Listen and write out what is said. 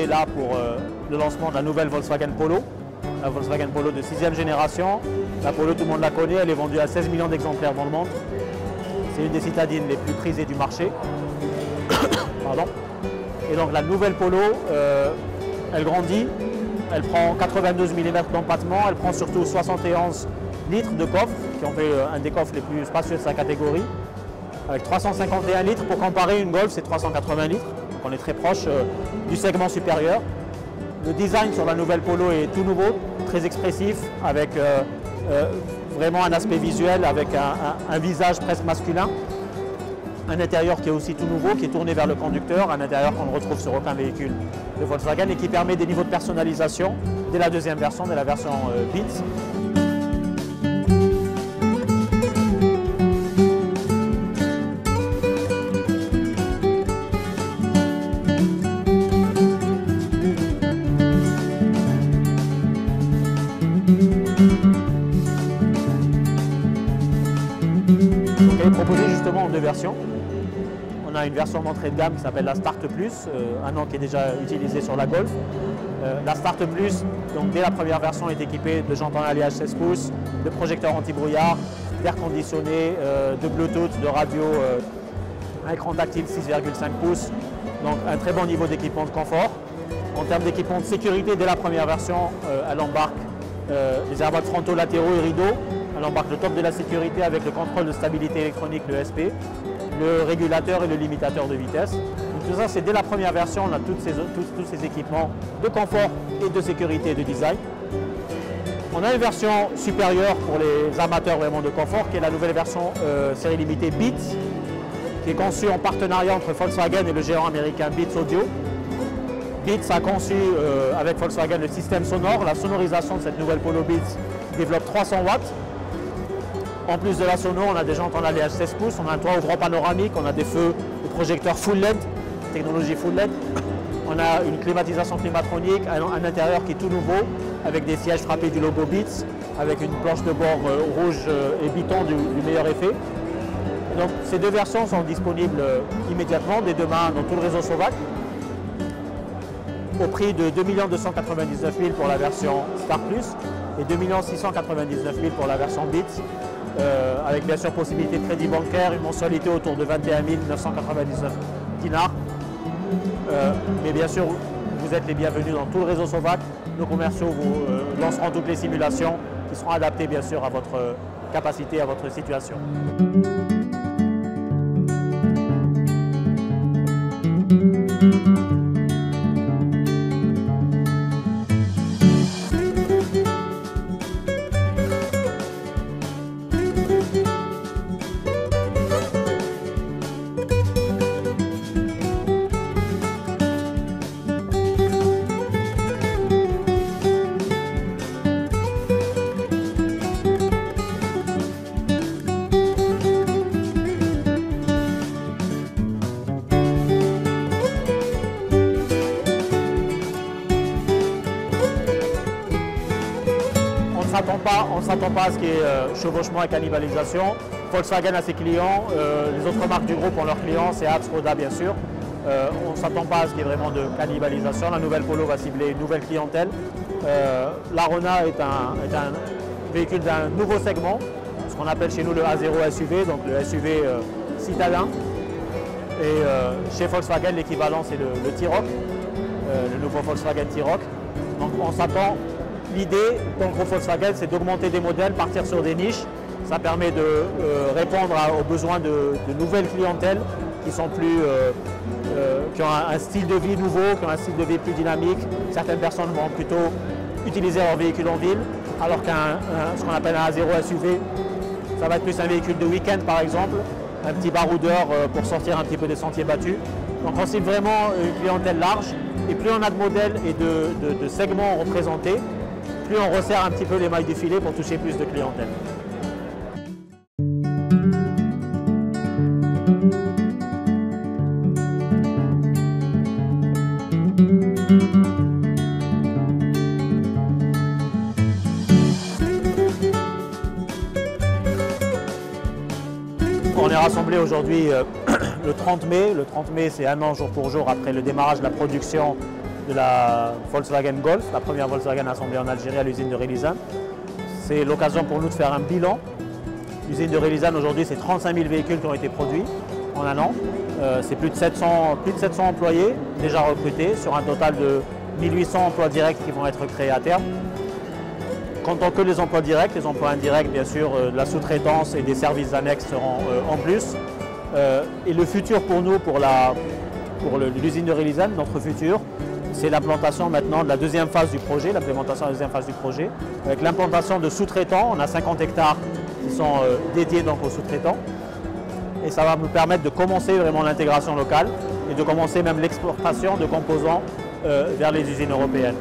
est là pour le lancement de la nouvelle Volkswagen Polo, la Volkswagen Polo de 6e génération. La Polo, tout le monde la connaît, elle est vendue à 16 millions d'exemplaires dans le monde. C'est une des citadines les plus prisées du marché. Pardon. Et donc la nouvelle Polo, elle grandit, elle prend 92 mm d'empattement, elle prend surtout 71 litres de coffre, qui ont fait un des coffres les plus spacieux de sa catégorie, avec 351 litres. Pour comparer, une Golf, c'est 380 litres, donc on est très proche du segment supérieur. Le design sur la nouvelle Polo est tout nouveau, très expressif, avec vraiment un aspect visuel, avec un visage presque masculin. Un intérieur qui est aussi tout nouveau, qui est tourné vers le conducteur, un intérieur qu'on ne retrouve sur aucun véhicule de Volkswagen et qui permet des niveaux de personnalisation dès la deuxième version, dès la version Beats. Donc elle est proposée justement en deux versions. On a une version d'entrée de gamme qui s'appelle la Start Plus, un nom qui est déjà utilisé sur la Golf. La Start Plus, donc dès la première version, est équipée de jantes en alliage 16 pouces, de projecteurs anti-brouillard, d'air conditionné, de Bluetooth, de radio, un écran tactile 6,5 pouces, donc un très bon niveau d'équipement de confort. En termes d'équipement de sécurité, dès la première version, elle embarque les airbags frontaux, latéraux et rideaux. Elle embarque le top de la sécurité avec le contrôle de stabilité électronique, le SP, le régulateur et le limitateur de vitesse. Donc tout ça, c'est dès la première version, on a tous ces équipements de confort et de sécurité et de design. On a une version supérieure pour les amateurs vraiment de confort, qui est la nouvelle version série limitée Beats, qui est conçue en partenariat entre Volkswagen et le géant américain Beats Audio. Beats a conçu avec Volkswagen le système sonore. La sonorisation de cette nouvelle Polo Beats développe 300 watts. En plus de la sono, on a des jantes en alliage 16 pouces, on a un toit ouvrant panoramique, on a des feux de projecteurs full LED, technologie full LED. On a une climatisation climatronique, un intérieur qui est tout nouveau, avec des sièges frappés du logo Beats, avec une planche de bord rouge et biton du meilleur effet. Donc ces deux versions sont disponibles immédiatement, dès demain, dans tout le réseau Slovaque, au prix de 2 299 000 pour la version Star Plus et 2 699 000 pour la version Beats. Avec bien sûr possibilité de crédit bancaire, une mensualité autour de 21 999 dinars. Mais bien sûr, vous êtes les bienvenus dans tout le réseau Slovaque. Nos commerciaux vous lanceront toutes les simulations qui seront adaptées bien sûr à votre capacité, à votre situation. On ne s'attend pas à ce qu'il y ait chevauchement et cannibalisation. Volkswagen a ses clients, les autres marques du groupe ont leurs clients, c'est Abt, Skoda bien sûr. On ne s'attend pas à ce qu'il y ait vraiment de cannibalisation. La nouvelle Polo va cibler une nouvelle clientèle. L'Arona est un véhicule d'un nouveau segment, ce qu'on appelle chez nous le A0 SUV, donc le SUV citadin. Et chez Volkswagen, l'équivalent c'est le T-Roc, le nouveau Volkswagen T-Roc. Donc on s'attend. L'idée dans le groupe Volkswagen, c'est d'augmenter des modèles, partir sur des niches. Ça permet de répondre aux besoins de nouvelles clientèles qui sont qui ont un style de vie nouveau, qui ont un style de vie plus dynamique. Certaines personnes vont plutôt utiliser leur véhicule en ville, alors ce qu'on appelle un A0 SUV, ça va être plus un véhicule de week-end par exemple, un petit baroudeur pour sortir un petit peu des sentiers battus. Donc on cible vraiment une clientèle large, et plus on a de modèles et de segments représentés, plus on resserre un petit peu les mailles du filet pour toucher plus de clientèle. On est rassemblés aujourd'hui le 30 mai. Le 30 mai, c'est un an jour pour jour après le démarrage de la production de la Volkswagen Golf, la première Volkswagen assemblée en Algérie à l'usine de Relizane. C'est l'occasion pour nous de faire un bilan. L'usine de Relizane aujourd'hui, c'est 35 000 véhicules qui ont été produits en un an. C'est plus de 700 employés déjà recrutés sur un total de 1800 emplois directs qui vont être créés à terme. Comptons que les emplois directs, les emplois indirects, bien sûr, de la sous-traitance et des services annexes seront en plus. Et le futur pour nous, pour l'usine de Relizane, notre futur, c'est l'implantation maintenant de la deuxième phase du projet, l'implémentation de la deuxième phase du projet, avec l'implantation de sous-traitants. On a 50 hectares qui sont dédiés donc aux sous-traitants. Et ça va nous permettre de commencer vraiment l'intégration locale et de commencer même l'exportation de composants vers les usines européennes.